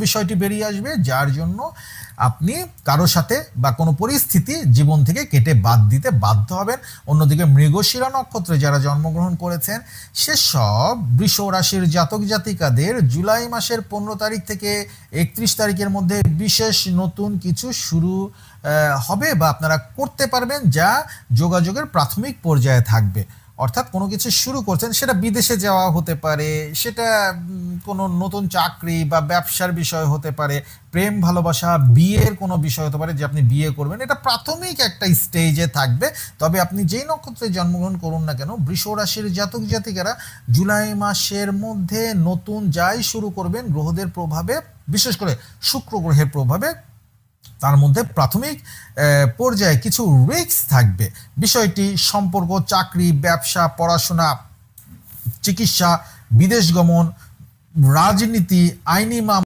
বিষয়টি বেরিয়ে আসবে, যার জন্য আপনি কারো সাথে বা কোনো পরিস্থিতি জীবন থেকে কেটে বাদ দিতে বাধ্য হবেন। অন্যদিকে মৃগশিরা নক্ষত্রে যারা জন্মগ্রহণ করেছেন সেসব বৃষ রাশির জাতক জাতিকাদের জুলাই মাসের 15 তারিখ থেকে 31 তারিখের মধ্যে বিশেষ নতুন কিছু শুরু হবে বা আপনারা করতে পারবেন, যা যোগাযোগের প্রাথমিক পর্যায়ে থাকবে। অর্থাৎ কোনো কিছু শুরু করছেন, সেটা বিদেশে যাওয়া হতে পারে, সেটা কোনো নতুন চাকরি বা ব্যবসার বিষয় হতে পারে, প্রেম ভালোবাসা বিয়ের কোনো বিষয় হতে পারে যে আপনি বিয়ে করবেন, এটা প্রাথমিক একটা স্টেজে থাকবে। তবে আপনি যেই নক্ষত্রে জন্মগ্রহণ করুন না কেন, বৃষ রাশির জাতক জাতিকারা জুলাই মাসের মধ্যে নতুন যাই শুরু করবেন গ্রহদের প্রভাবে, বিশেষ করে শুক্র গ্রহের প্রভাবে, তার মধ্যে প্রাথমিক পর্যায়ে কিছু রিস্ক থাকবে। বিষয়টি সম্পর্ক, চাকরি, ব্যবসা, পড়াশোনা, চিকিৎসা, বিদেশ গমন, রাজনীতি, আইনি মামলা